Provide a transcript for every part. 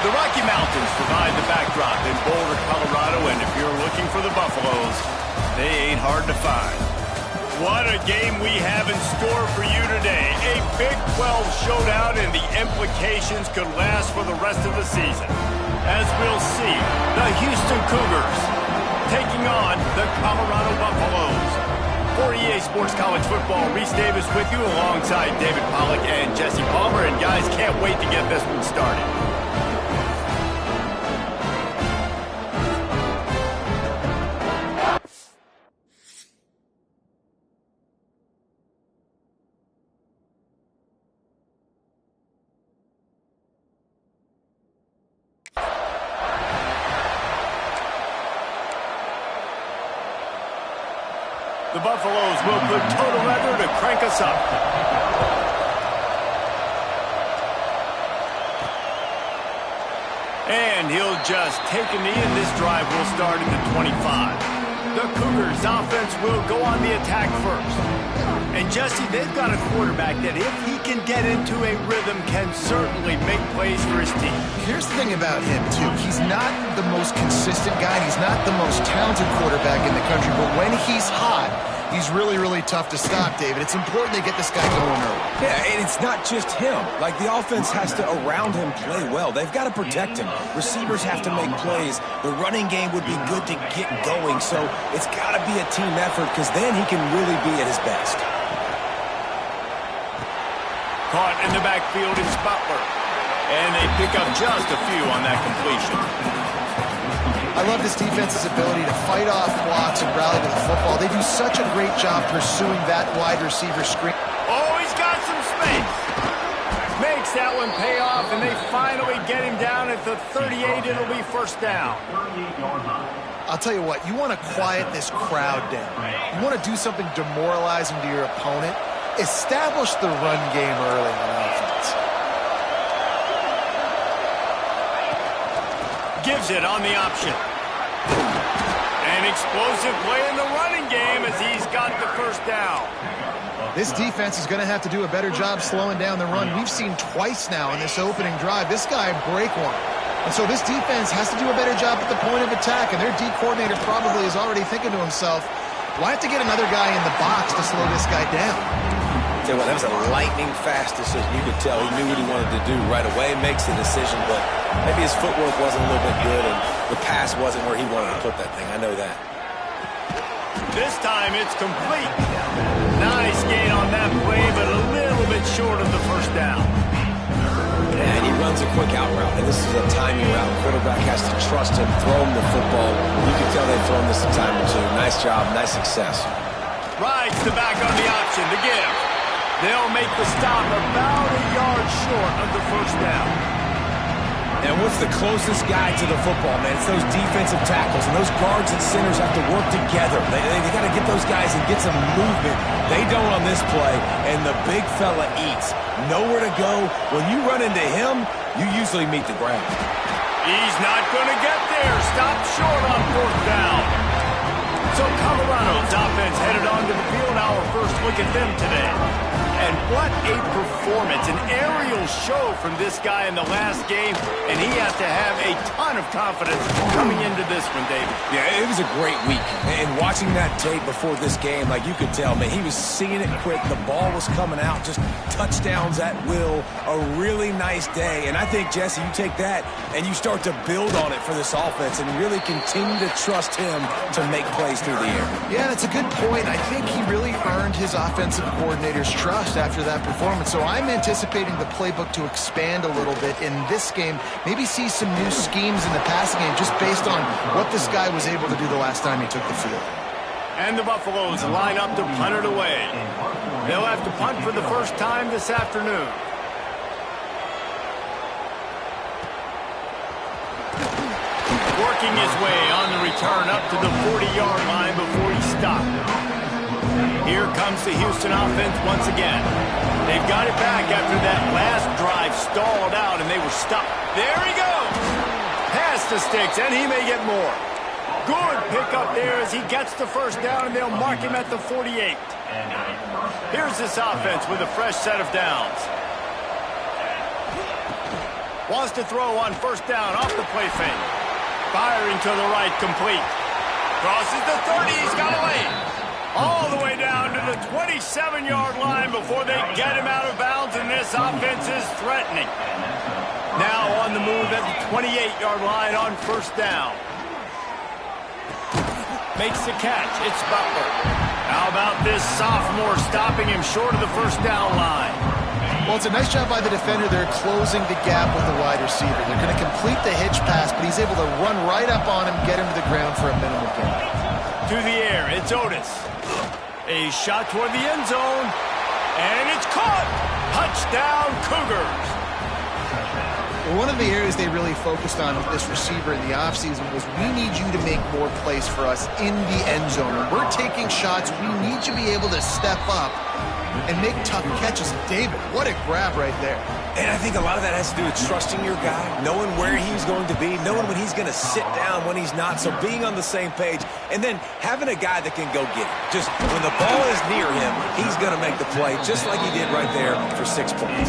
The Rocky Mountains provide the backdrop in Boulder, Colorado, and if you're looking for the Buffaloes, they ain't hard to find. What a game we have in store for you today. A Big 12 showdown, and the implications could last for the rest of the season. As we'll see, the Houston Cougars taking on the Colorado Buffaloes. For EA Sports College Football, Reese Davis with you alongside David Pollack and Jesse Palmer. And guys, can't wait to get this one started. The Buffaloes will put total weather to crank us up. And he'll just take a knee, and this drive will start at the 25. The Cougars' offense will go on the attack first. And Jesse, they've got a quarterback that if he can get into a rhythm can certainly make plays for his team. Here's the thing about him, too. He's not the most consistent guy. He's not the most talented quarterback in the country. But when he's hot, he's really, really tough to stop, David. It's important they get this guy going early. Yeah, and it's not just him. Like, the offense has to, around him, play well. They've got to protect him. Receivers have to make plays. The running game would be good to get going. So it's got to be a team effort because then he can really be at his best. Caught in the backfield is Butler. And they pick up just a few on that completion. I love this defense's ability to fight off blocks and rally to the football. They do such a great job pursuing that wide receiver screen. Oh, he's got some space. Makes that one pay off, and they finally get him down at the 38. It'll be first down. I'll tell you what, you want to quiet this crowd down. You want to do something demoralizing to your opponent. Establish the run game early on offense. Gives it on the option. An explosive play in the running game as he's got the first down. This defense is going to have to do a better job slowing down the run. We've seen twice now in this opening drive this guy break one. And so this defense has to do a better job at the point of attack, and their D coordinator probably is already thinking to himself, well, I have to get another guy in the box to slow this guy down. Tell you what, that was a lightning-fast decision. You could tell he knew what he wanted to do right away, makes the decision, but maybe his footwork wasn't a little bit good, and the pass wasn't where he wanted to put that thing. I know that. This time it's complete. Nice gain on that play, but a little bit short of the first down. Yeah, and he runs a quick out route, and this is a timing route. Quarterback has to trust him, throw him the football. You can tell they've thrown this a time or two. Nice job, nice success. Rides the back on the option to give. They'll make the stop about a yard short of the first down. And what's the closest guy to the football, man? It's those defensive tackles, and those guards and centers have to work together. They got to get those guys and get some movement. They don't on this play, and the big fella eats. Nowhere to go. When you run into him, you usually meet the ground. He's not going to get there. Stop short on fourth down. So Colorado's offense headed onto the field. Our first look at them today. And what a performance, an aerial show from this guy in the last game, and he has to have a ton of confidence coming into this one, David. Yeah, it was a great week, and watching that tape before this game, like you could tell, man, he was seeing it quick, the ball was coming out, just touchdowns at will, a really nice day, and I think, Jesse, you take that and you start to build on it for this offense and really continue to trust him to make plays through the air. Yeah, that's a good point. I think he really earned his offensive coordinator's trust after that performance. So I'm anticipating the playbook to expand a little bit in this game, maybe see some new schemes in the passing game just based on what this guy was able to do the last time he took the field. And the Buffaloes line up to punt it away. They'll have to punt for the first time this afternoon. Working his way on the return up to the 40-yard line before he stopped. Here comes the Houston offense once again. They've got it back after that last drive stalled out and they were stopped. There he goes! Past the sticks, and he may get more. Good pickup there as he gets the first down, and they'll mark him at the 48. Here's this offense with a fresh set of downs. Wants to throw on first down off the play fake. Firing to the right, complete. Crosses the 30, he's got a lane. All the way down to the 27-yard line before they get him out of bounds, and this offense is threatening. Now on the move at the 28-yard line on first down. Makes the catch. It's Butler. How about this sophomore stopping him short of the first down line? Well, it's a nice job by the defender. They're closing the gap with the wide receiver. They're going to complete the hitch pass, but he's able to run right up on him, get him to the ground for a minimal gain. To the air, it's Otis. A shot toward the end zone, and it's caught. Touchdown, Cougars. One of the areas they really focused on with this receiver in the offseason was we need you to make more plays for us in the end zone. When we're taking shots, we need you to be able to step up and make tough catches. David, what a grab right there. And I think a lot of that has to do with trusting your guy, knowing where he's going to be, knowing when he's going to sit down, when he's not, so being on the same page, and then having a guy that can go get it. Just when the ball is near him, he's going to make the play, just like he did right there for 6 points.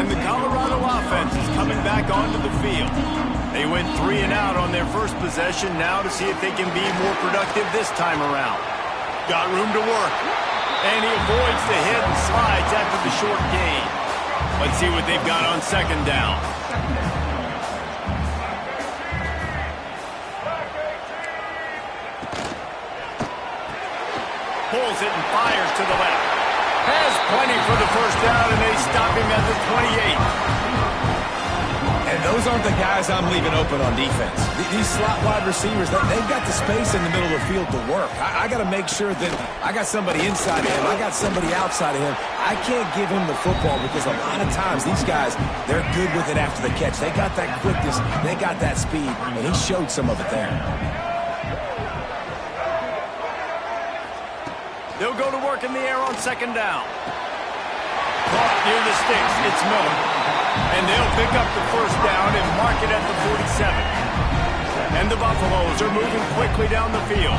And the Colorado offense is coming back onto the field. They went 3 and out on their first possession, now to see if they can be more productive this time around. Got room to work. And he avoids the hit and slides after the short gain. Let's see what they've got on second down. Pulls it and fires to the left. Has plenty for the first down, and they stop him at the 28. And those aren't the guys I'm leaving open on defense. These slot wide receivers, they've got the space in the middle of the field to work. I got to make sure that I got somebody inside of him. I got somebody outside of him. I can't give him the football because a lot of times these guys, they're good with it after the catch. They got that quickness. They got that speed, and he showed some of it there. They'll go to work in the air on second down. Caught near the sticks. It's Miller. And they'll pick up the first down and mark it at the 47. And the Buffaloes are moving quickly down the field.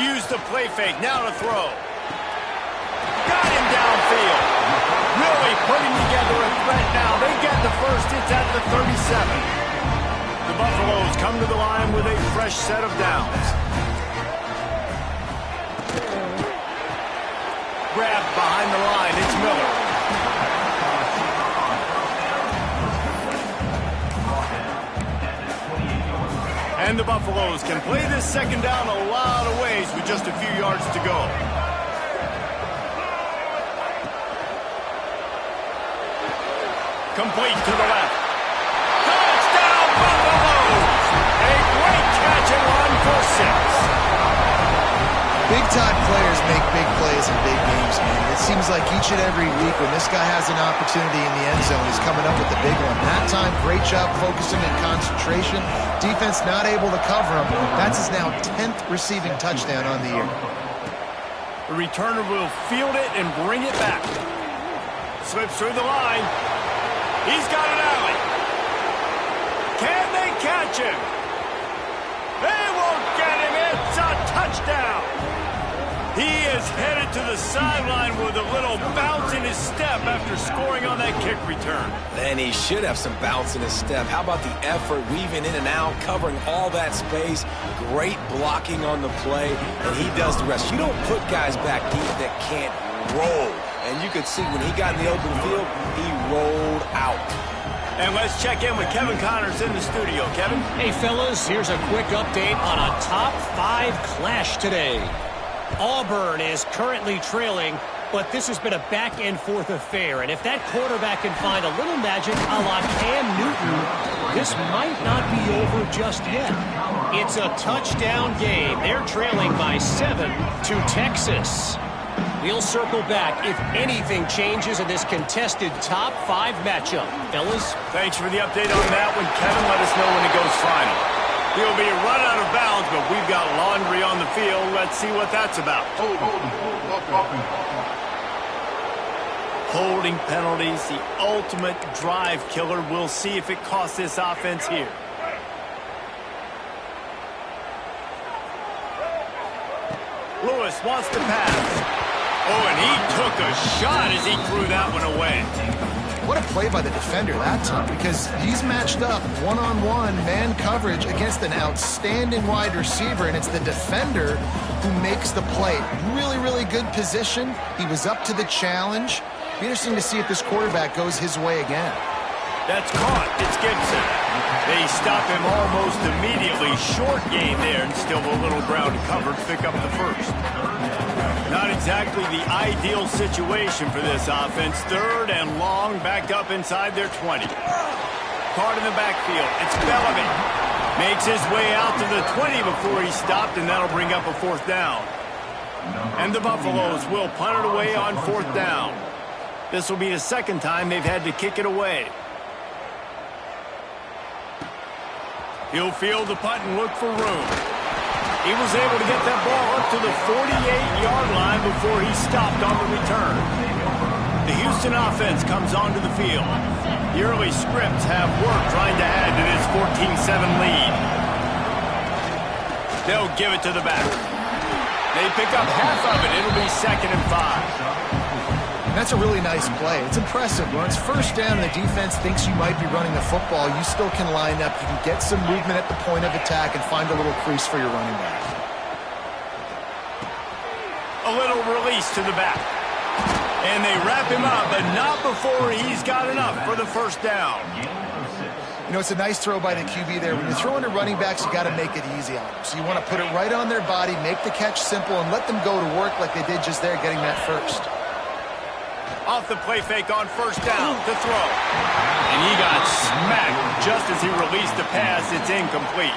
Use the play fake. Now to throw. Got him downfield. Really putting together a threat now. They get the first. It's at the 37. The Buffaloes come to the line with a fresh set of downs. Grabbed behind the line. It's Miller. And the Buffaloes can play this second down a lot of ways with just a few yards to go. Complete to the left. Touchdown, Buffaloes! A great catch and run for 6. Big-time players make big plays in big games, man. It seems like each and every week when this guy has an opportunity in the end zone, he's coming up with the big one. That time, great job focusing and concentration. Defense not able to cover him. That's his now 10th receiving touchdown on the year. The returner will field it and bring it back. Slips through the line. He's got an alley. Can they catch him? They won't get him. It's a touchdown. He is headed to the sideline with a little bounce in his step after scoring on that kick return. And he should have some bounce in his step. How about the effort, weaving in and out, covering all that space, great blocking on the play, and he does the rest. You don't put guys back deep that can't roll. And you could see when he got in the open field, he rolled out. And let's check in with Kevin Connors in the studio. Kevin? Hey, fellas, here's a quick update on a top 5 clash today. Auburn is currently trailing, but this has been a back-and-forth affair. And if that quarterback can find a little magic a la Cam Newton, this might not be over just yet. It's a touchdown game. They're trailing by 7 to Texas. We'll circle back if anything changes in this contested top 5 matchup. Fellas? Thanks for the update on that one, Kevin. Let us know when it goes final. He'll be run out of bounds, but we've got laundry on the field. Let's see what that's about. Holding penalties, the ultimate drive killer. We'll see if it costs this offense here. Lewis wants to pass. Oh, and he took a shot as he threw that one away. What a play by the defender that time, because he's matched up one-on-one man coverage against an outstanding wide receiver, and it's the defender who makes the play. Really, really good position. He was up to the challenge. Be interesting to see if this quarterback goes his way again. That's caught. It's Gibson. They stop him almost immediately. Short gain there, and still a little ground covered. Pick up the first. Not exactly the ideal situation for this offense. Third and long, backed up inside their 20. Caught in the backfield. It's Bellamy. Makes his way out to the 20 before he stopped, and that'll bring up a fourth down. And the Buffaloes will punt it away on fourth down. This will be the second time they've had to kick it away. He'll field the punt and look for room. He was able to get that ball up to the 48-yard line before he stopped on the return. The Houston offense comes onto the field. The early scripts have work trying to add to this 14-7 lead. They'll give it to the back. They pick up half of it. It'll be 2nd and 5. That's a really nice play. It's impressive. When it's first down and the defense thinks you might be running the football, you still can line up. You can get some movement at the point of attack and find a little crease for your running back. A little release to the back. And they wrap him up, but not before he's got enough for the first down. You know, it's a nice throw by the QB there. When you're throwing to running backs, you got to make it easy on them. So you want to put it right on their body, make the catch simple, and let them go to work like they did just there, getting that first. Off the play fake on first down to throw. And he got smacked just as he released the pass. It's incomplete.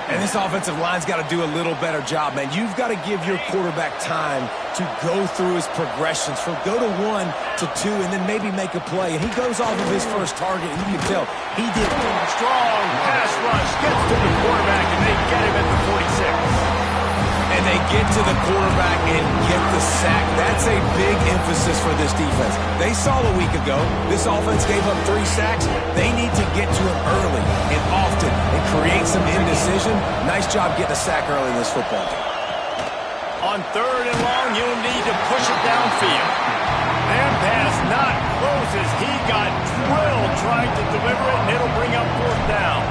And this offensive line's got to do a little better job, man. You've got to give your quarterback time to go through his progressions, from go to 1 to 2, and then maybe make a play. And he goes off of his first target, and you can tell he did. Strong pass rush gets to the quarterback, and they get him at the 46. And they get to the quarterback and get the sack. That's a big emphasis for this defense. They saw a week ago this offense gave up 3 sacks. They need to get to him early and often and create some indecision. Nice job getting a sack early in this football game. On 3rd and long, you'll need to push it downfield. And pass not close as he got drilled trying to deliver it, and it'll bring up 4th down.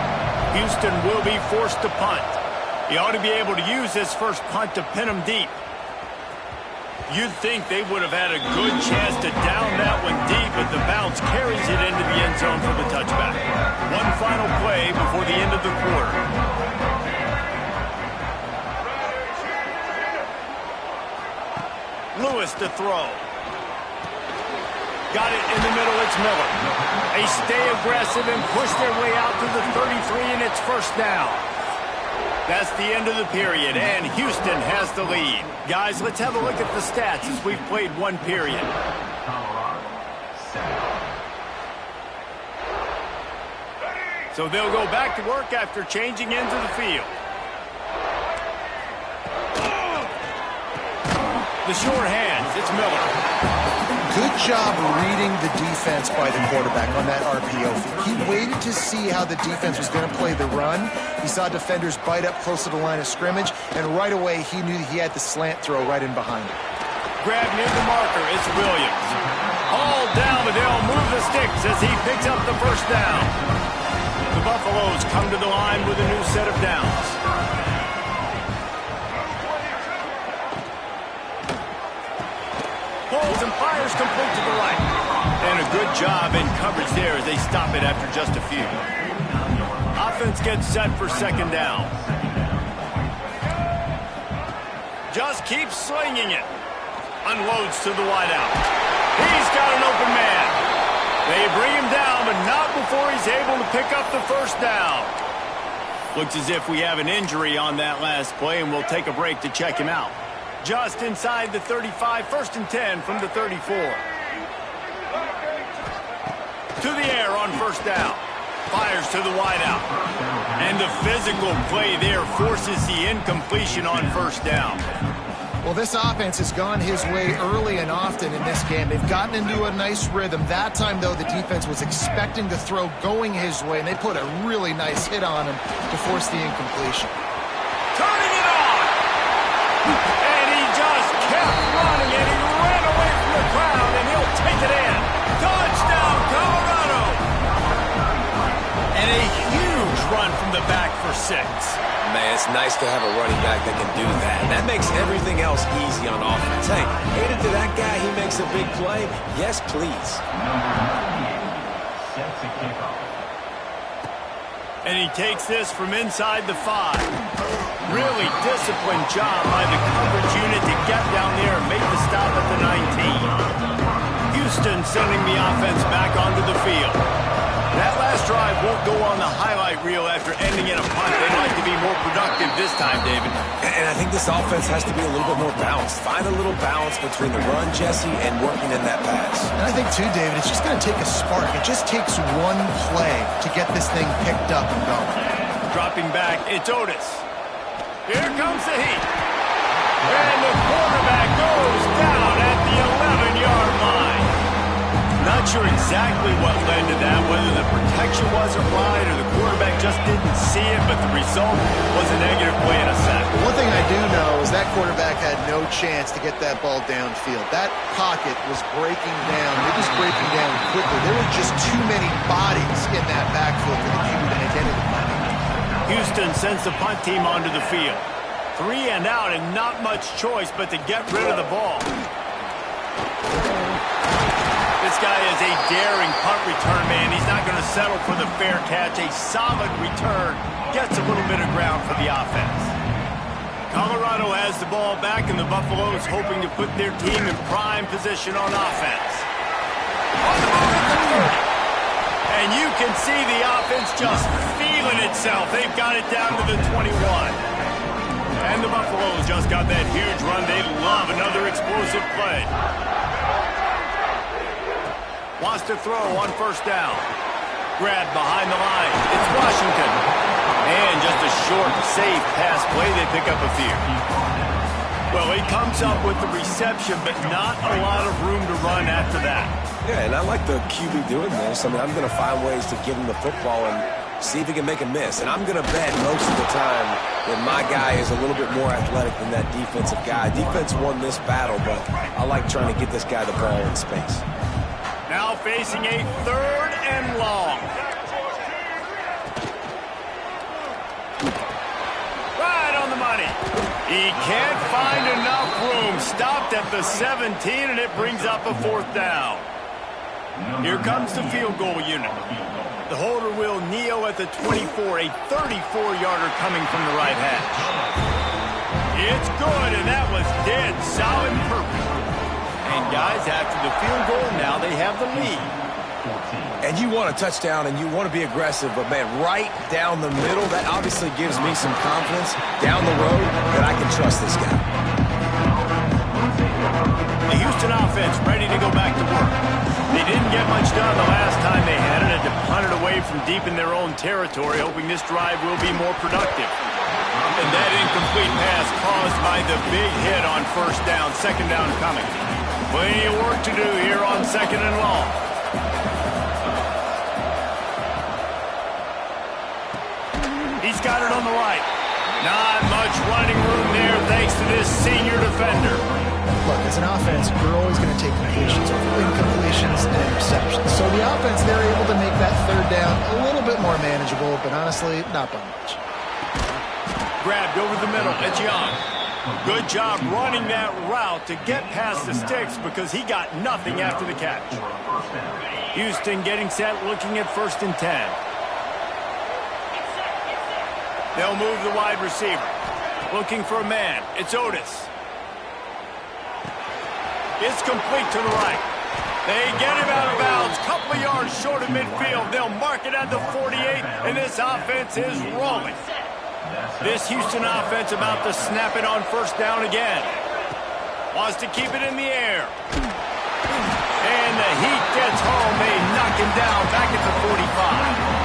Houston will be forced to punt. He ought to be able to use this first punt to pin him deep. You'd think they would have had a good chance to down that one deep, but the bounce carries it into the end zone for the touchback. One final play before the end of the quarter. Lewis to throw. Got it in the middle. It's Miller. They stay aggressive and push their way out to the 33, and it's first down. That's the end of the period, and Houston has the lead. Guys, let's have a look at the stats as we've played one period. So they'll go back to work after changing into the field. The short hands, it's Miller. Good job reading the defense by the quarterback on that RPO feed. He waited to see how the defense was going to play the run. He saw defenders bite up close to the line of scrimmage, and right away he knew he had the slant throw right in behind him. Grab near the marker, it's Williams. All down, but they'll move the sticks as he picks up the first down. The Buffaloes come to the line with a new set of downs. Pulls and fires complete to the right. And a good job in coverage there as they stop it after just a few. Offense gets set for second down. Just keeps slinging it. Unloads to the wideout. He's got an open man. They bring him down, but not before he's able to pick up the first down. Looks as if we have an injury on that last play, and we'll take a break to check him out. Just inside the 35, 1st and 10 from the 34. To the air on first down. Fires to the wideout. And the physical play there forces the incompletion on first down. Well, this offense has gone his way early and often in this game. They've gotten into a nice rhythm. That time, though, the defense was expecting the throw going his way, and they put a really nice hit on him to force the incompletion. Turning it on! And he just kept running, and he take it in. Touchdown, Colorado. And a huge run from the back for 6. Man, it's nice to have a running back that can do that. That makes everything else easy on offense. Hey, hand it to that guy. He makes a big play. Yes, please. And he takes this from inside the 5. Really disciplined job by the coverage unit to get down there and make the stop at the 19. Houston sending the offense back onto the field. That last drive won't go on the highlight reel after ending in a punt. They'd like to be more productive this time, David. And I think this offense has to be a little bit more balanced. Find a little balance between the run, Jesse, and working in that pass. And I think, too, David, it's just going to take a spark. It just takes one play to get this thing picked up and going. Dropping back, it's Otis. Here comes the heat. And the quarterback goes down at the 11-yard line. Not sure exactly what led to that, whether the protection wasn't right or the quarterback just didn't see it, but the result was a negative play and a sack. One thing I do know is that quarterback had no chance to get that ball downfield. That pocket was breaking down. It was breaking down quickly. There were just too many bodies in that backfield for the Cuban identity. Houston sends the punt team onto the field. 3 and out and not much choice but to get rid of the ball. This guy is a daring punt return man. He's not going to settle for the fair catch. A solid return gets a little bit of ground for the offense. Colorado has the ball back, and the Buffaloes hoping to put their team in prime position on offense. On the move at the 30. And you can see the offense just feeling itself. They've got it down to the 21. And the Buffaloes just got that huge run. They love another explosive play. Wants to throw on first down. Grab behind the line. It's Washington. And just a short, safe pass play. They pick up a few. Well, he comes up with the reception, but not a lot of room to run after that. Yeah, and I like the QB doing this. I mean, I'm going to find ways to give him the football and see if he can make a miss. And I'm going to bet most of the time that my guy is a little bit more athletic than that defensive guy. Defense won this battle, but I like trying to get this guy the ball in space. Now facing a 3rd and long. Right on the money. He can't find enough room. Stopped at the 17, and it brings up a 4th down. Here comes the field goal unit. The holder will kneel at the 24, a 34-yarder coming from the right hash. It's good, and that was dead solid perfect. And guys, after the field goal, now they have the lead. And you want a touchdown, and you want to be aggressive, but, man, right down the middle, that obviously gives me some confidence down the road that I can trust this guy. The Houston offense ready to go back to work. They didn't get much done the last time they had it, and to punt it away from deep in their own territory, hoping this drive will be more productive. And that incomplete pass caused by the big hit on first down, 2nd down coming. Plenty of work to do here on 2nd and long. He's got it on the right. Not much running room there thanks to this senior defender. Look, as an offense, you're always going to take completions over incompletions and interceptions. So the offense, they're able to make that 3rd down a little bit more manageable, but honestly, not by much. Grabbed over the middle. It's Young. Good job running that route to get past the sticks because he got nothing after the catch. Houston getting set, looking at 1st and 10. They'll move the wide receiver. Looking for a man. It's Otis. It's complete to the right. They get him out of bounds. Couple of yards short of midfield. They'll mark it at the 48, and this offense is rolling. This Houston offense about to snap it on first down again. Wants to keep it in the air. And the Heat gets home. They knock him down back at the 45.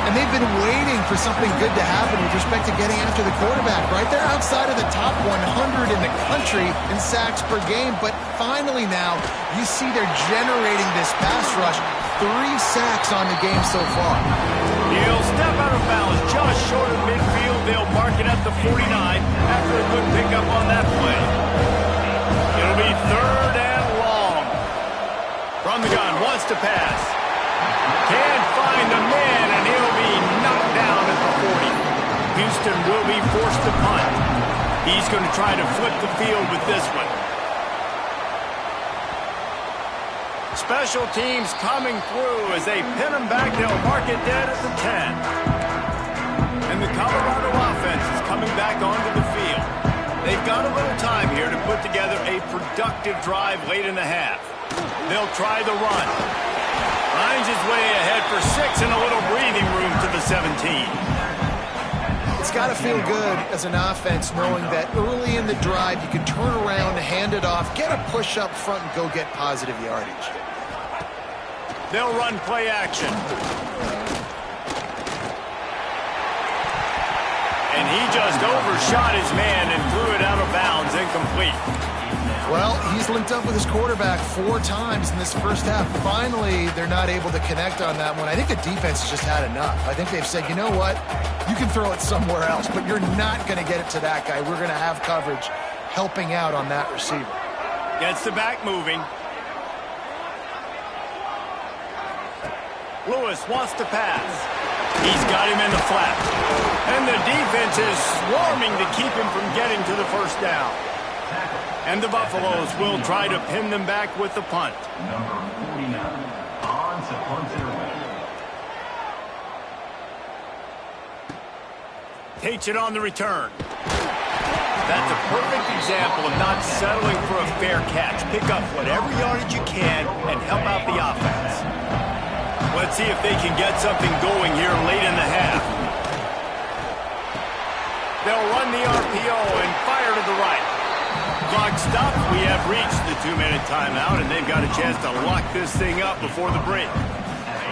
And they've been waiting for something good to happen with respect to getting after the quarterback, right? They're outside of the top 100 in the country in sacks per game, but finally now you see they're generating this pass rush. 3 sacks on the game so far. He'll step out of bounds just short of midfield. They'll mark it at the 49 after a good pickup on that play. It'll be 3rd and long. wants to pass. Can't find the man, and he'll be knocked down at the 40. Houston will be forced to punt. He's going to try to flip the field with this one. Special teams coming through as they pin him back. They'll mark it dead at the 10. And the Colorado offense is coming back onto the field. They've got a little time here to put together a productive drive late in the half. They'll try the run. Finds his way ahead for 6 and a little breathing room to the 17. It's got to feel good as an offense knowing that early in the drive you can turn around, hand it off, get a push up front, and go get positive yardage. They'll run play action. And he just overshot his man and threw it out of bounds, incomplete. Well, he's linked up with his quarterback 4 times in this first half. Finally, they're not able to connect on that one. I think the defense has just had enough. I think they've said, you know what? You can throw it somewhere else, but you're not going to get it to that guy. We're going to have coverage helping out on that receiver. Gets the back moving. Lewis wants to pass. He's got him in the flat. And the defense is swarming to keep him from getting to the first down. And the Buffaloes will try to pin them back with the punt. Number 49, on to punt it away. Takes it on the return. That's a perfect example of not settling for a fair catch. Pick up whatever yardage you can and help out the offense. Let's see if they can get something going here late in the half. They'll run the RPO and fire to the right. Clock stopped. We have reached the 2-minute timeout, and they've got a chance to lock this thing up before the break.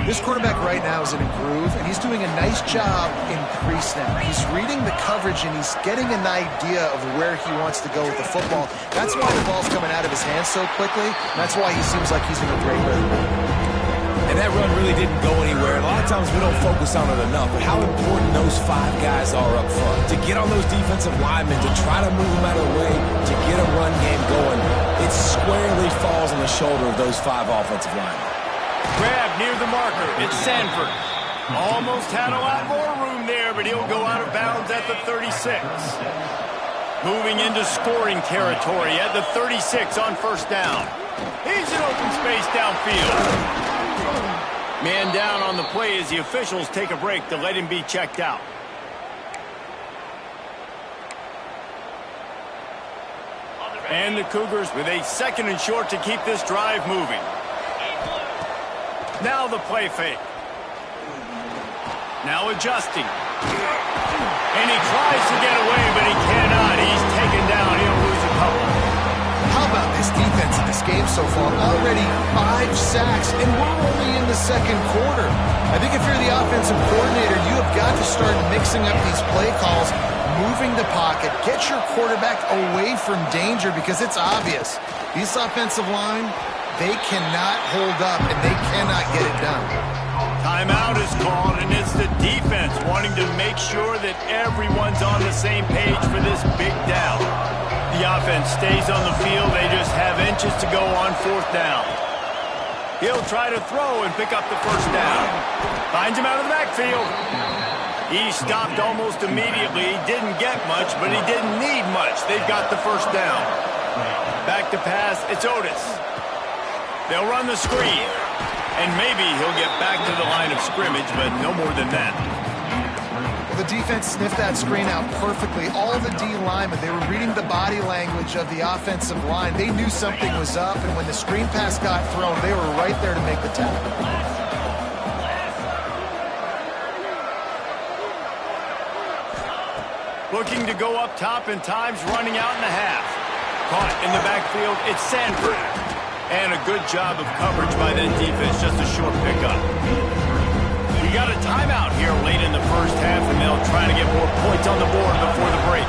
This quarterback right now is in a groove, and he's doing a nice job in pre-snap. He's reading the coverage, and he's getting an idea of where he wants to go with the football. That's why the ball's coming out of his hands so quickly. That's why he seems like he's in a great rhythm. And that run really didn't go anywhere. A lot of times we don't focus on it enough, but how important those 5 guys are up front. To get on those defensive linemen, to try to move them out of the way, to get a run game going, it squarely falls on the shoulder of those 5 offensive linemen. Grab near the marker. It's Sanford. Almost had a lot more room there, but he'll go out of bounds at the 36. Moving into scoring territory at the 36 on first down. He's in open space downfield. Man down on the play as the officials take a break to let him be checked out. And the Cougars with a 2nd and short to keep this drive moving. Now the play fake. Now adjusting. And he tries to get away, but he cannot. He's taken down. He'll lose a couple. How about this defense in this game so far? Already 5 sacks, and we're only in the 2nd quarter. I think if you're the offensive coordinator, you have got to start mixing up these play calls, moving the pocket, get your quarterback away from danger, because it's obvious. These offensive line, they cannot hold up, and they cannot get it done. Timeout is called, and it's the defense wanting to make sure that everyone's on the same page for this big down. The offense stays on the field. They just have inches to go on 4th down. He'll try to throw and pick up the first down. Finds him out of the backfield. He stopped almost immediately. He didn't get much, but he didn't need much. They've got the first down. Back to pass. It's Otis. They'll run the screen. And maybe he'll get back to the line of scrimmage, but no more than that. Well, the defense sniffed that screen out perfectly. All the D linemen, they were reading the body language of the offensive line. They knew something was up, and when the screen pass got thrown, they were right there to make the tackle. Looking to go up top, and time's running out in the half. Caught in the backfield, it's Sanford. And a good job of coverage by that defense, just a short pickup. We got a timeout here late in the first half, and they'll try to get more points on the board before the break.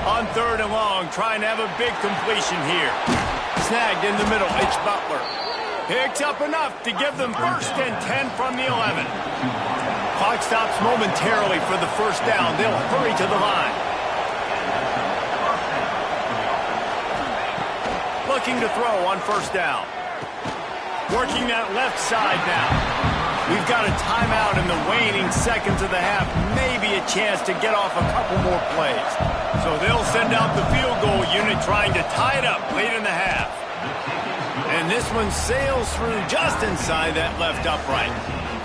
On 3rd and long, trying to have a big completion here. Snagged in the middle, it's Butler. Picks up enough to give them 1st and 10 from the 11. Clock stops momentarily for the first down. They'll hurry to the line. Looking to throw on 1st down. Working that left side now. We've got a timeout in the waning seconds of the half. Maybe a chance to get off a couple more plays. So they'll send out the field goal unit trying to tie it up late in the half. And this one sails through just inside that left upright.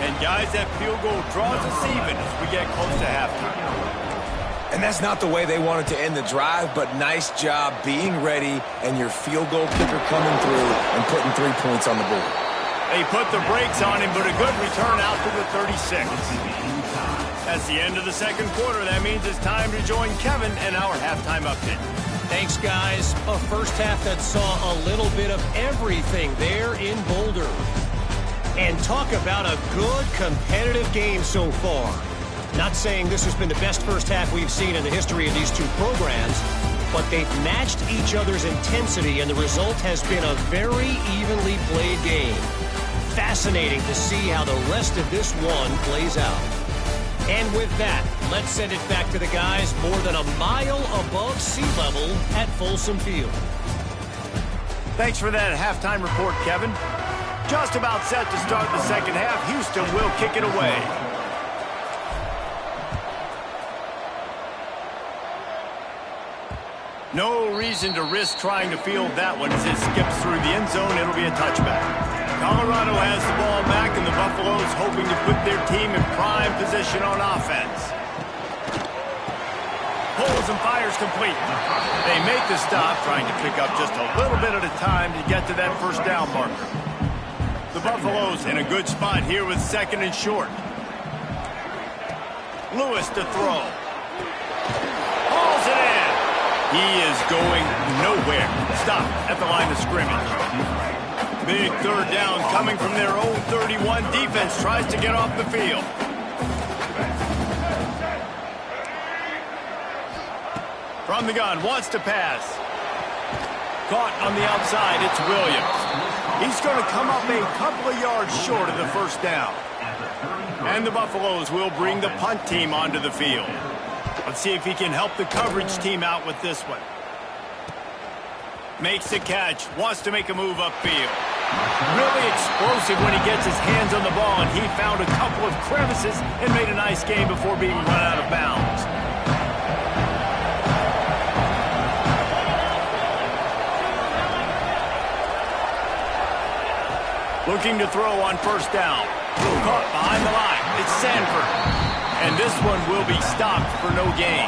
And guys, that field goal draws us even as we get close to halftime. And that's not the way they wanted to end the drive, but nice job being ready and your field goal kicker coming through and putting 3 points on the board. They put the brakes on him, but a good return out to the 36. That's the end of the second quarter. That means it's time to join Kevin and our halftime update. Thanks, guys. A first half that saw a little bit of everything there in Boulder. And talk about a good competitive game so far. Not saying this has been the best first half we've seen in the history of these two programs, but they've matched each other's intensity, and the result has been a very evenly played game. Fascinating to see how the rest of this one plays out. And with that, let's send it back to the guys more than a mile above sea level at Folsom Field. Thanks for that halftime report, Kevin. Just about set to start the second half. Houston will kick it away. No reason to risk trying to field that one as it skips through the end zone. It'll be a touchback. Colorado has the ball back, and the Buffaloes hoping to put their team in prime position on offense. Pulls and fires complete. They make the stop, trying to pick up just a little bit at a time to get to that first down marker. The Buffaloes in a good spot here with second and short. Lewis to throw. Hauls it in. He is going nowhere. Stop at the line of scrimmage. Big third down coming from their own 31. Defense tries to get off the field. From the gun, wants to pass. Caught on the outside, it's Williams. He's going to come up a couple of yards short of the first down. And the Buffaloes will bring the punt team onto the field. Let's see if he can help the coverage team out with this one. Makes the catch, wants to make a move upfield. Really explosive when he gets his hands on the ball, and he found a couple of crevices and made a nice game before being run out of bounds. Looking to throw on first down. Caught behind the line. It's Sanford. And this one will be stopped for no gain.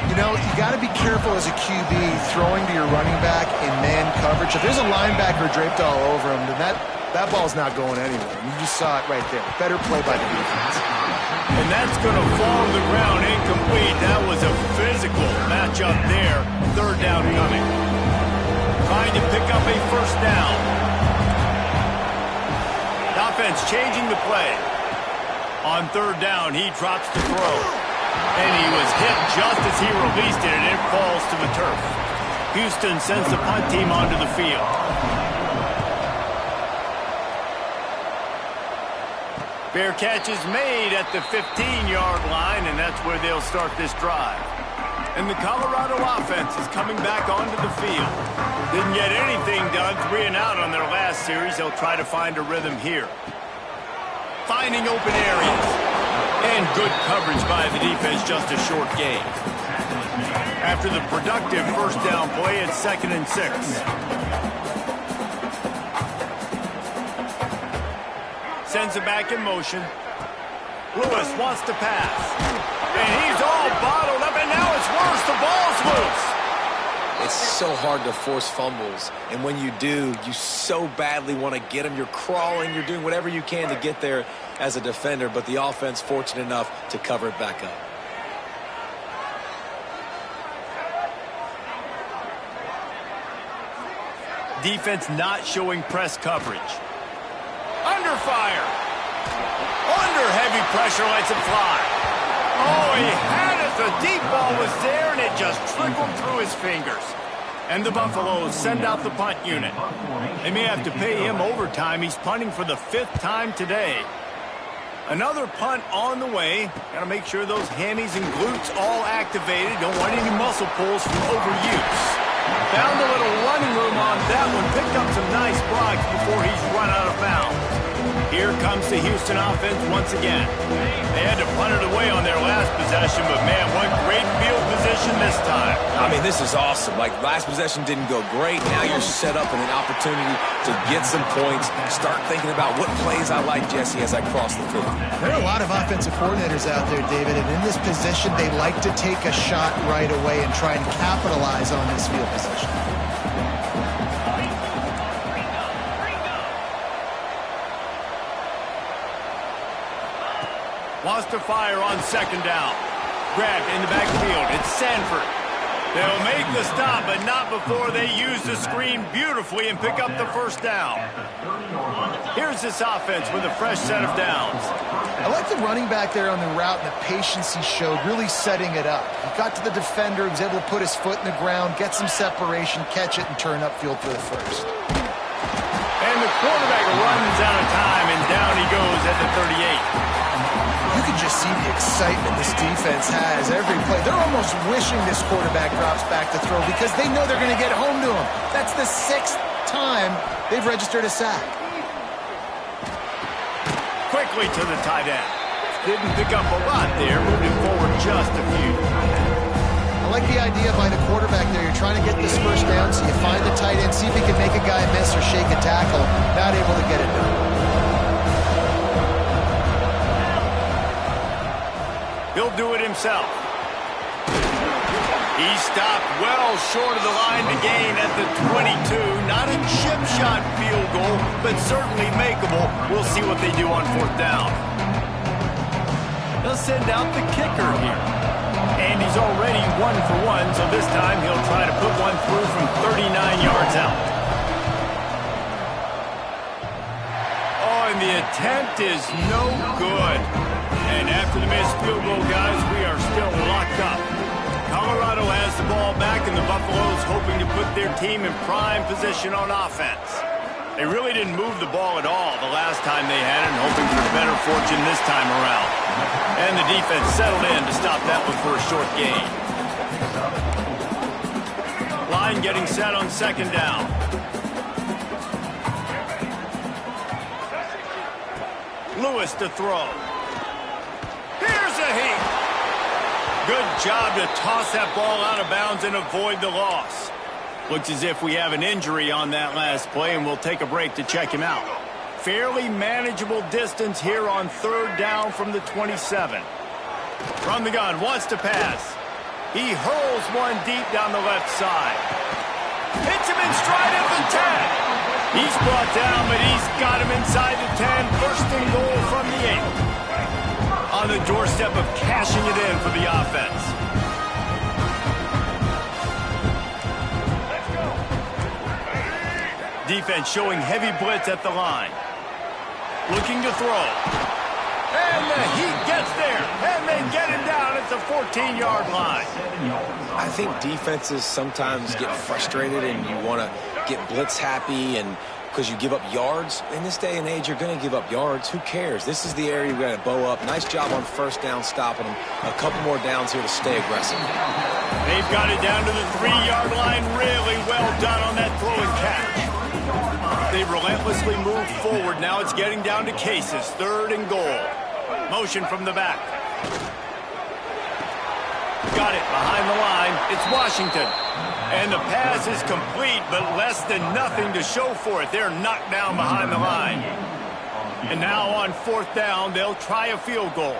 You know, you got to be careful as a QB throwing to your running back in man coverage. If there's a linebacker draped all over him, then that ball's not going anywhere. You just saw it right there. Better play by the defense. And that's going to fall to the ground incomplete. That was a physical matchup there. Third down coming. Trying to pick up a first down. Offense changing the play. On third down, he drops the throw. And he was hit just as he released it, and it falls to the turf. Houston sends the punt team onto the field. Fair catch is made at the 15-yard line, and that's where they'll start this drive. And the Colorado offense is coming back onto the field. Didn't get anything done, 3 and out on their last series. They'll try to find a rhythm here. Finding open areas. And good coverage by the defense, just a short gain. After the productive first down play, it's 2nd and 6. Sends it back in motion. Lewis wants to pass. And he's all bottled up, and now it's worse. The ball's loose. It's so hard to force fumbles, and when you do, you so badly want to get them. You're crawling, you're doing whatever you can to get there as a defender, but the offense fortunate enough to cover it back up. Defense not showing press coverage. Under fire. Under heavy pressure, lets it fly. Oh, he had it. The deep ball was there, and it just trickled through his fingers. And the Buffaloes send out the punt unit. They may have to pay him overtime. He's punting for the 5th time today. Another punt on the way. Got to make sure those hammies and glutes all activated. Don't want any muscle pulls from overuse. Found a little running room on that one. Picked up some nice blocks before he's run out of bounds. Here comes the Houston offense once again. They had to punt it away on their last possession, but man, what great field position this time. I mean, this is awesome. Like, last possession didn't go great. Now you're set up in an opportunity to get some points. Start thinking about what plays I like, Jesse, as I cross the field. There are a lot of offensive coordinators out there, David, and in this position, they like to take a shot right away and try and capitalize on this field position. Wants to fire on second down. Grabbed in the backfield. It's Sanford. They'll make the stop, but not before they use the screen beautifully and pick up the first down. Here's this offense with a fresh set of downs. I like the running back there on the route and the patience he showed, really setting it up. He got to the defender, he was able to put his foot in the ground, get some separation, catch it, and turn upfield for the first. And the quarterback runs out of time, and down he goes at the 38. You can just see the excitement this defense has every play. They're almost wishing this quarterback drops back to throw because they know they're going to get home to him. That's the 6th time they've registered a sack. Quickly to the tight end. Didn't pick up a lot there, moving forward just a few. I like the idea by the quarterback there. You're trying to get this first down, so you find the tight end, see if he can make a guy miss or shake a tackle. Not able to get it done. He'll do it himself. He stopped well short of the line to gain at the 22. Not a chip shot field goal, but certainly makeable. We'll see what they do on fourth down. They'll send out the kicker here. And he's already 1 for 1, so this time he'll try to put one through from 39 yards out. Oh, and the attempt is no good. And after the missed field goal, guys, we are still locked up. Colorado has the ball back, and the Buffaloes hoping to put their team in prime position on offense. They really didn't move the ball at all the last time they had it, and hoping for better fortune this time around. And the defense settled in to stop that one for a short gain. Line getting set on second down. Lewis to throw. Here's a heat. Good job to toss that ball out of bounds and avoid the loss. Looks as if we have an injury on that last play, and we'll take a break to check him out. Fairly manageable distance here on third down from the 27. From the gun, wants to pass. He hurls one deep down the left side. Hits him in stride at the 10. He's brought down, but he's got him inside the 10. First and goal from the 8. On the doorstep of cashing it in for the offense. Defense showing heavy blitz at the line. Looking to throw. And the Heat gets there. And they get him down at the 14-yard line. I think defenses sometimes get frustrated and you want to get blitz happy and because you give up yards. In this day and age, you're going to give up yards. Who cares? This is the area we're going to bow up. Nice job on first down stopping them. A couple more downs here to stay aggressive. They've got it down to the 3-yard line. Really well done on that throw and catch. They relentlessly move forward. Now it's getting down to cases. Third and goal. Motion from the back. Got it behind the line. It's Washington. And the pass is complete, but less than nothing to show for it. They're knocked down behind the line. And now on fourth down, they'll try a field goal.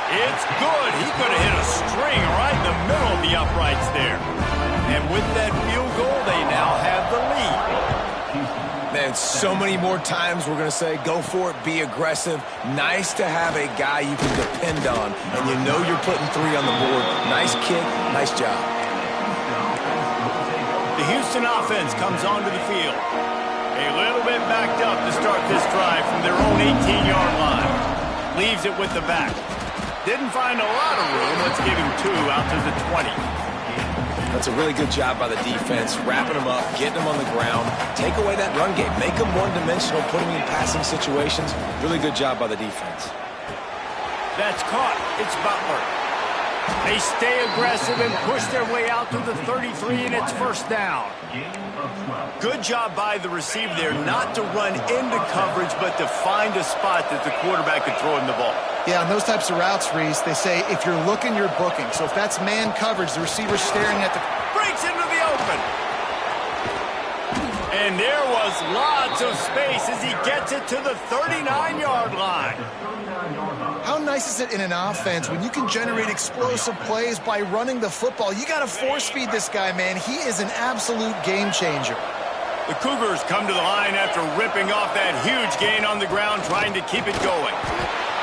It's good. He could have hit a string right in the middle of the uprights there. And with that field goal, they now have the lead. Man, so many more times we're going to say, go for it, be aggressive. Nice to have a guy you can depend on, and you know you're putting 3 on the board. Nice kick, nice job. The Houston offense comes onto the field. A little bit backed up to start this drive from their own 18-yard line. Leaves it with the back. Didn't find a lot of room. Let's give him 2 out to the 20. That's a really good job by the defense, wrapping them up, getting them on the ground, take away that run game, make them one-dimensional, put them in passing situations. Really good job by the defense. That's caught. It's Butler. They stay aggressive and push their way out to the 33, and it's first down. Good job by the receiver there not to run into coverage, but to find a spot that the quarterback could throw him the ball. Yeah, on those types of routes, Reese, they say if you're looking, you're booking. So if that's man coverage, the receiver's staring at the... Breaks into the open. And there was lots of space as he gets it to the 39-yard line. How nice is it in an offense when you can generate explosive plays by running the football? You got to force feed this guy, man. He is an absolute game changer. The Cougars come to the line after ripping off that huge gain on the ground, trying to keep it going.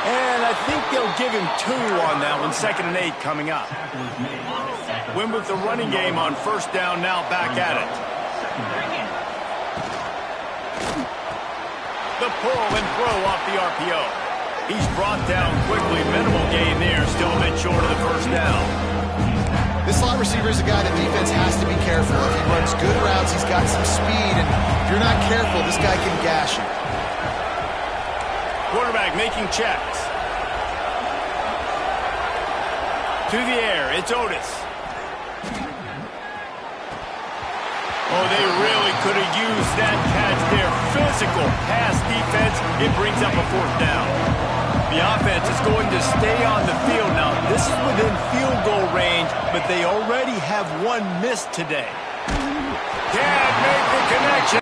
And I think they'll give him 2 on that one, 2nd and 8 coming up. Win with the running game on first down, now back at it. The pull and throw off the RPO. He's brought down quickly. Minimal gain there, still a bit short of the first down. This slot receiver is a guy the defense has to be careful of. He runs good routes, he's got some speed, and if you're not careful, this guy can gash you. Quarterback making checks. To the air, it's Otis. Oh, they really could have used that catch there. Physical pass defense. It brings up a 4th down. The offense is going to stay on the field now. This is within field goal range, but they already have one missed today. Can't make the connection.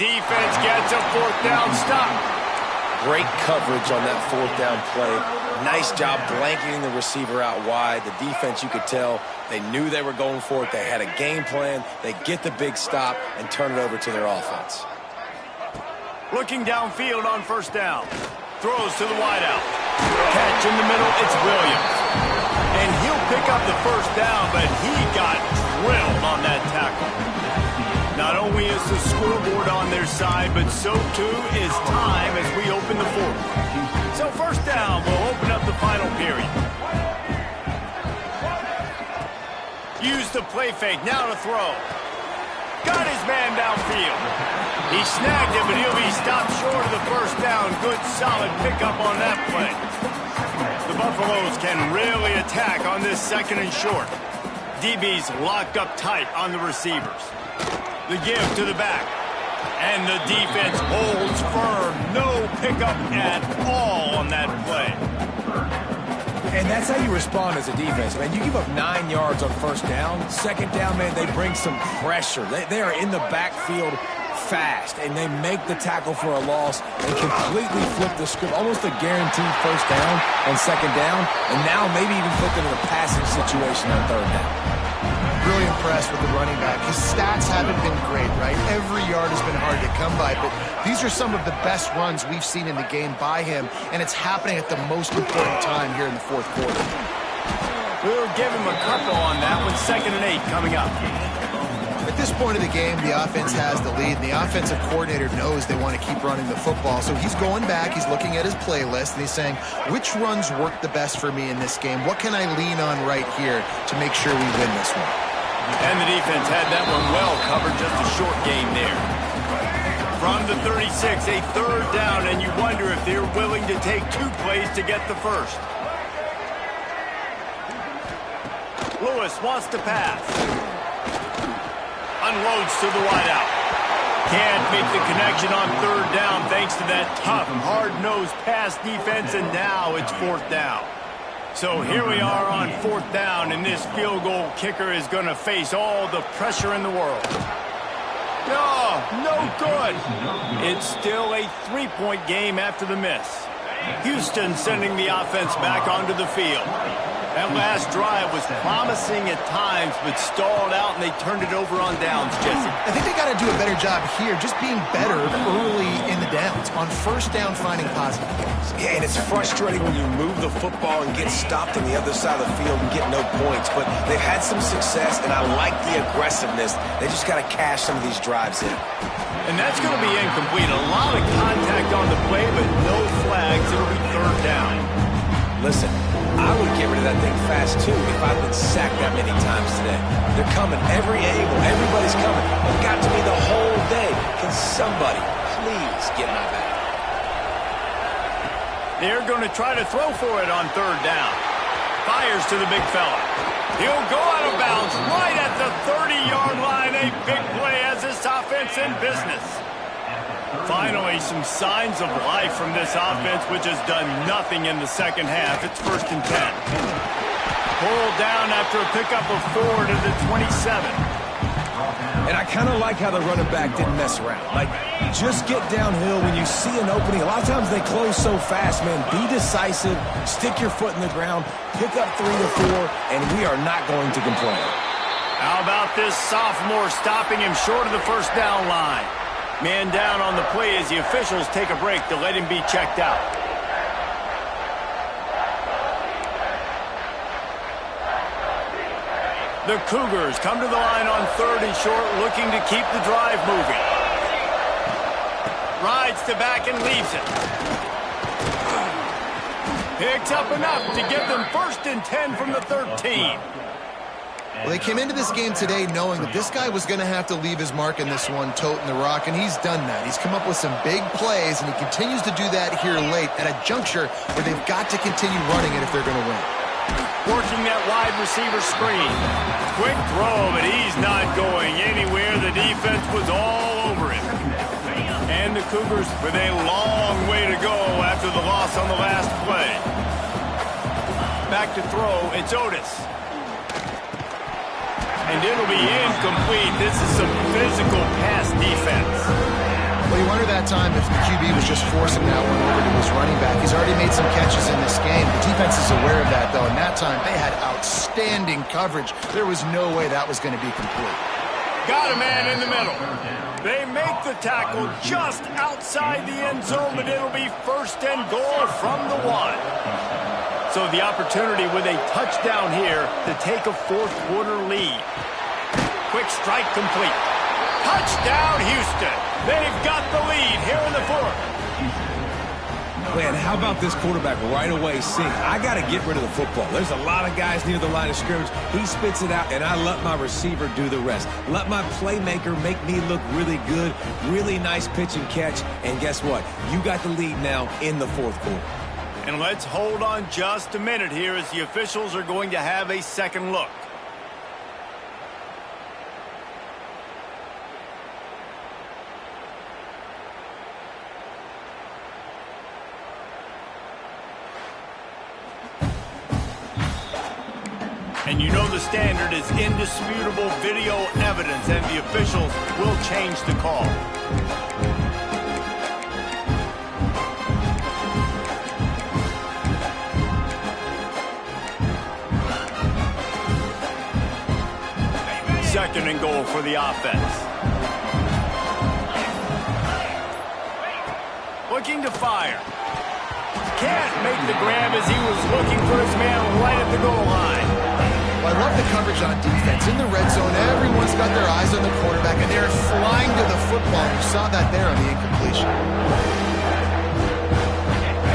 defense gets a fourth down stop. Great coverage on that fourth down play. Nice job blanketing the receiver out wide. The defense, you could tell, they knew they were going for it. They had a game plan. They get the big stop and turn it over to their offense. Looking downfield on first down. Throws to the wideout. Catch in the middle, it's Williams. And he'll pick up the first down, but he got drilled on that tackle. Not only is the scoreboard on their side, but so too is time as we open the fourth. So first down will open up the final period. Use the play fake, now to throw. Got his man downfield. He snagged it, but he'll be stopped short of the first down. Good, solid pickup on that play. The Buffaloes can really attack on this second and short. DB's locked up tight on the receivers. The give to the back. And the defense holds firm. No pickup at all on that play. And that's how you respond as a defense, man. You give up 9 yards on first down. Second down, man, they bring some pressure. They are in the backfield fast, and they make the tackle for a loss and completely flip the script. Almost a guaranteed first down on second down, and now maybe even flip it in a passing situation on third down. Really impressed with the running back. His stats haven't been great, right? Every yard has been hard to come by, but these are some of the best runs we've seen in the game by him, and it's happening at the most important time here in the fourth quarter. We'll give him a couple on that one. 2nd and 8 coming up. At this point of the game, the offense has the lead, and the offensive coordinator knows they want to keep running the football. So he's going back, he's looking at his playlist, and he's saying, which runs work the best for me in this game? What can I lean on right here to make sure we win this one? And the defense had that one well covered, just a short game there. From the 36, a third down, and you wonder if they're willing to take 2 plays to get the first. Lewis wants to pass. Unloads to the wideout. Can't make the connection on third down thanks to that tough, hard-nosed pass defense, and now it's fourth down. So here we are on fourth down, and this field goal kicker is going to face all the pressure in the world. Oh, no good. It's still a 3-point game after the miss. Houston sending the offense back onto the field. That last drive was promising at times, but stalled out, and they turned it over on downs, Jesse. I think they got to do a better job here, just being better early in the downs. On first down, finding positive plays. Yeah, and it's frustrating when you move the football and get stopped on the other side of the field and get no points. But they've had some success, and I like the aggressiveness. They just got to cash some of these drives in. And that's going to be incomplete. A lot of contact on the play, but no flags. It'll be third down. Listen, I would get rid of that thing fast, too, if I've been sacked that many times today. They're coming every angle. Everybody's coming. It's got to be the whole day. Can somebody please get my back? They're going to try to throw for it on third down. Fires to the big fella. He'll go out of bounds right at the 30-yard line. A big play as this offense in business. Finally, some signs of life from this offense, which has done nothing in the second half. It's 1st and 10. Pulled down after a pickup of 4 to the 27. And I kind of like how the running back didn't mess around. Like, just get downhill when you see an opening. A lot of times they close so fast, man. Be decisive, stick your foot in the ground, pick up 3 to 4, and we are not going to complain. How about this sophomore stopping him short of the first down line? Man down on the play as the officials take a break to let him be checked out. The Cougars come to the line on 3rd and short, looking to keep the drive moving. Rides to back and leaves it. Picks up enough to give them 1st and 10 from the 13. Well, they came into this game today knowing that this guy was going to have to leave his mark in this one, toting the rock, and he's done that. He's come up with some big plays, and he continues to do that here late at a juncture where they've got to continue running it if they're going to win. Working that wide receiver screen. Quick throw, but he's not going anywhere. The defense was all over him. And the Cougars with a long way to go after the loss on the last play. Back to throw, it's Otis. And it'll be incomplete. This is some physical pass defense. Well, you wonder that time if the QB was just forcing that one over to his running back. He's already made some catches in this game. The defense is aware of that, though, and that time they had outstanding coverage. There was no way that was going to be complete. Got a man in the middle. They make the tackle just outside the end zone, but it'll be 1st and goal from the 1. So the opportunity with a touchdown here to take a 4th quarter lead. Quick strike complete. Touchdown, Houston. They've got the lead here in the 4th. Man, how about this quarterback right away seeing, I got to get rid of the football. There's a lot of guys near the line of scrimmage. He spits it out, and I let my receiver do the rest. Let my playmaker make me look really good. Really nice pitch and catch. And guess what? You got the lead now in the 4th quarter. And let's hold on just a minute here as the officials are going to have a second look. And you know the standard is indisputable video evidence, and the officials will change the call. Second and goal for the offense. Looking to fire. Can't make the grab as he was looking for his man right at the goal line. Well, I love the coverage on defense. In the red zone, everyone's got their eyes on the quarterback, and they're flying to the football. You saw that there on the incompletion.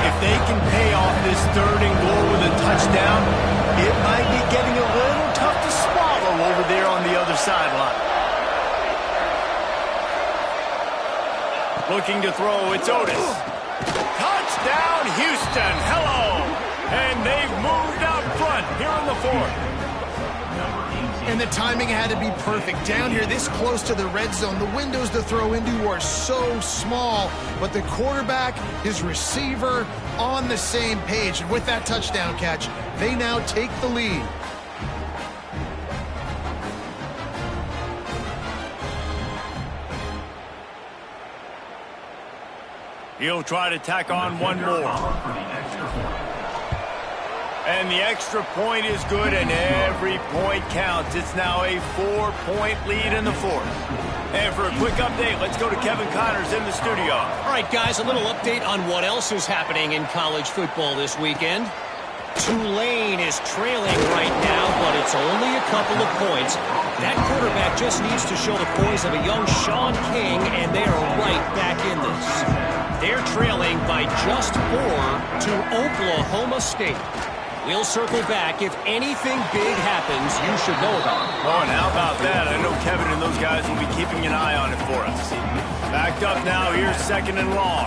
If they can pay off this 3rd and goal with a touchdown, it might be getting a little tough to swallow over there on the other sideline. Looking to throw, it's Otis. Touchdown, Houston. Hello. And they've moved out front here in the 4th. And the timing had to be perfect. Down here, this close to the red zone, the windows to throw into are so small, but the quarterback, his receiver, on the same page. And with that touchdown catch, they now take the lead. He'll try to tack on one more. And the extra point is good, and every point counts. It's now a 4-point lead in the 4th. And for a quick update, let's go to Kevin Connors in the studio. All right, guys, a little update on what else is happening in college football this weekend. Tulane is trailing right now, but it's only a couple of points. That quarterback just needs to show the poise of a young Sean King, and they are right back in this. They're trailing by just 4 to Oklahoma State. We'll circle back. If anything big happens, you should know about it. Oh, and how about that? I know Kevin and those guys will be keeping an eye on it for us. Backed up now. Here's 2nd and long.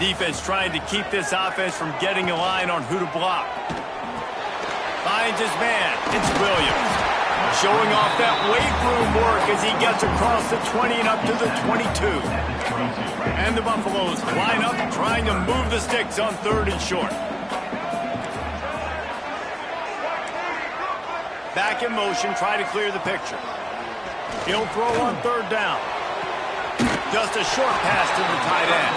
Defense trying to keep this offense from getting a line on who to block. Finds his man. It's Williams. Showing off that weight room work as he gets across the 20 and up to the 22. And the Buffaloes line up trying to move the sticks on 3rd and short. Back in motion, try to clear the picture. He'll throw on 3rd down. Just a short pass to the tight end.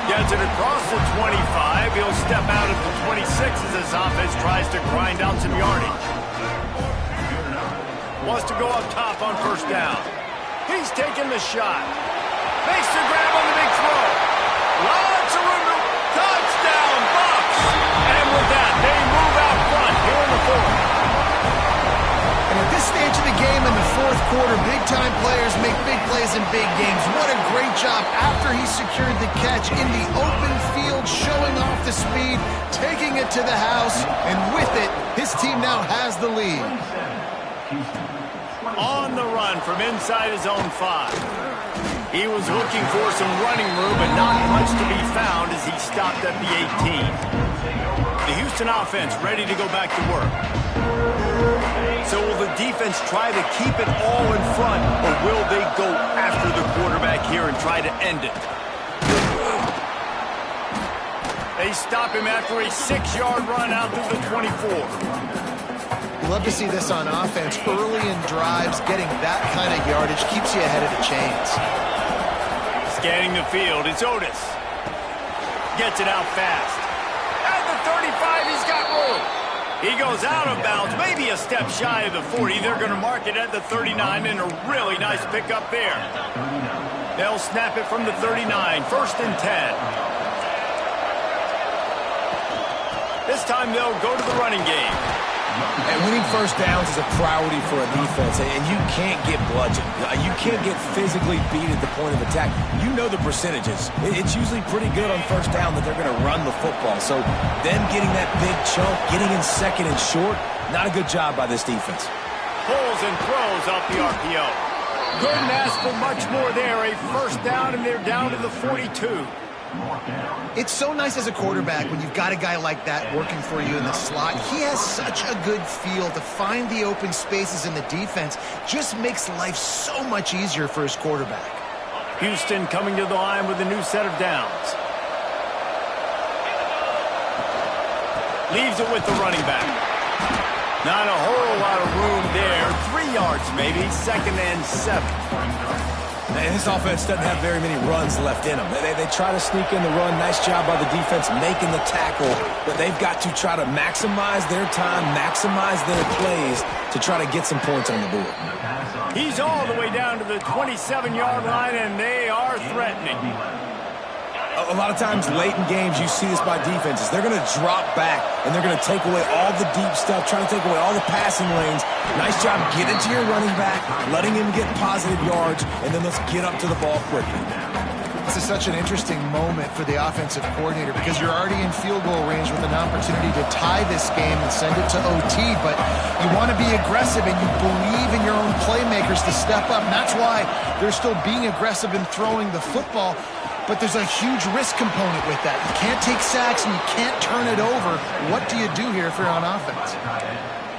Gets it across the 25. He'll step out at the 26 as his offense tries to grind out some yardage. Wants to go up top on 1st down. He's taking the shot. Makes the grab on the big throw. Lots of room to touchdown, Bucks. And with that, they move out front here in the 4th. And at this stage of the game in the 4th quarter, big-time players make big plays in big games. What a great job after he secured the catch in the open field, showing off the speed, taking it to the house, and with it, his team now has the lead. On the run from inside his own 5. He was looking for some running room, but not much to be found as he stopped at the 18. The Houston offense ready to go back to work. So will the defense try to keep it all in front, or will they go after the quarterback here and try to end it? They stop him after a 6-yard run out to the 24. love to see this on offense. Early in drives, getting that kind of yardage keeps you ahead of the chains. Scanning the field, it's Otis. Gets it out fast. At the 35, he's got room. He goes out of bounds, maybe a step shy of the 40. They're going to mark it at the 39, and a really nice pickup there. They'll snap it from the 39, 1st and 10. This time they'll go to the running game. And winning first downs is a priority for a defense, and you can't get bludgeoned. You can't get physically beat at the point of attack. You know the percentages. It's usually pretty good on first down that they're going to run the football. So them getting that big chunk, getting in 2nd and short, not a good job by this defense. Pulls and throws off the RPO. Couldn't ask for much more there. A first down, and they're down to the 42. It's so nice as a quarterback when you've got a guy like that working for you in the slot. He has such a good feel to find the open spaces in the defense. Just makes life so much easier for his quarterback. Houston coming to the line with a new set of downs. Leaves it with the running back. Not a whole lot of room there. 3 yards maybe. 2nd and 7. And this offense doesn't have very many runs left in them. They try to sneak in the run. Nice job by the defense making the tackle. But they've got to try to maximize their time, maximize their plays to try to get some points on the board. He's all the way down to the 27-yard line, and they are threatening. A lot of times late in games you see this by defenses. They're going to drop back, and they're going to take away all the deep stuff, trying to take away all the passing lanes. Nice job getting to your running back, letting him get positive yards, and then let's get up to the ball quickly. This is such an interesting moment for the offensive coordinator because you're already in field goal range with an opportunity to tie this game and send it to OT, but you want to be aggressive and you believe in your own playmakers to step up, and that's why they're still being aggressive in throwing the football. But there's a huge risk component with that. You can't take sacks and you can't turn it over. What do you do here if you're on offense?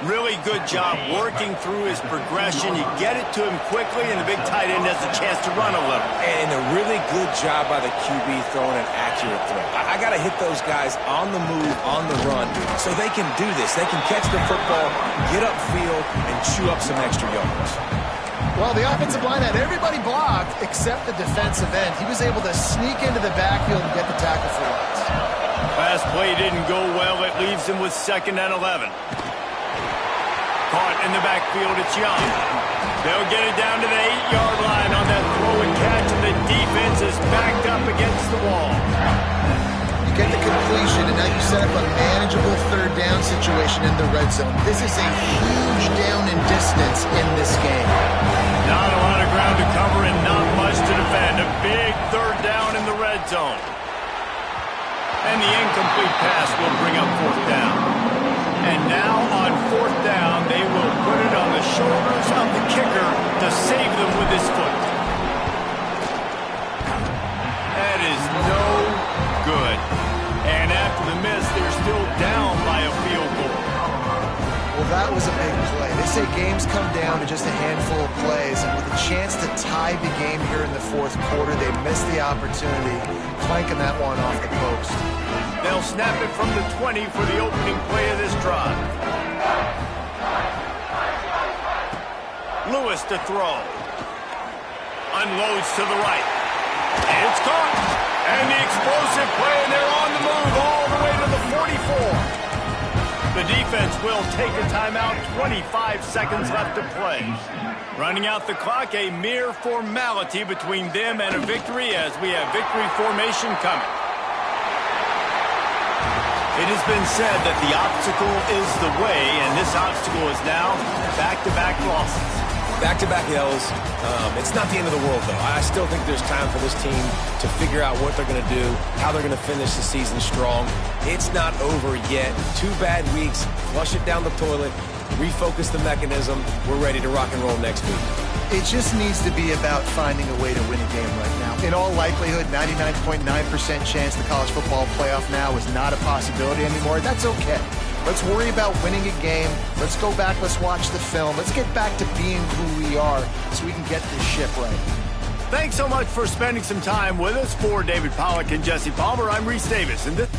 Really good job working through his progression. You get it to him quickly, and the big tight end has a chance to run a little. And a really good job by the QB throwing an accurate throw. I got to hit those guys on the move, on the run, so they can do this. They can catch the football, get upfield, and chew up some extra yards. Well, the offensive line had everybody blocked except the defensive end. He was able to sneak into the backfield and get the tackle for once. Last play didn't go well. It leaves him with 2nd and 11. Caught in the backfield, it's Young. They'll get it down to the 8-yard line on that throw and catch, and the defense is backed up against the wall. You get the completion, and now you set up a manageable 3rd down situation in the red zone. This is a huge down in distance in this game. Not a lot of ground to cover and not much to defend. A big 3rd down in the red zone. And the incomplete pass will bring up 4th down. And now on 4th down, they will put it on the shoulders of the kicker to save them with his foot. That is no good. And after the miss, they're still down by a field goal. Well, that was a big play. They say games come down to just a handful of plays, and with a chance to tie the game here in the 4th quarter, they missed the opportunity, clanking that one off the post. They'll snap it from the 20 for the opening play of this drive. Lewis to throw. Unloads to the right. And it's caught. And the explosive play, and they're on the move all the way to the 44. The defense will take a timeout. 25 seconds left to play. Running out the clock, a mere formality between them and a victory as we have victory formation coming. It has been said that the obstacle is the way, and this obstacle is now back-to-back losses. Back-to-back L's. It's not the end of the world, though. I still think there's time for this team to figure out what they're going to do, how they're going to finish the season strong. It's not over yet. 2 bad weeks. Flush it down the toilet. Refocus the mechanism. We're ready to rock and roll next week. It just needs to be about finding a way to win a game right now. In all likelihood, 99.9% chance the college football playoff now is not a possibility anymore. That's okay. Let's worry about winning a game. Let's go back. Let's watch the film. Let's get back to being who we are so we can get this ship right. Thanks so much for spending some time with us. For David Pollack and Jesse Palmer, I'm Reese Davis. And this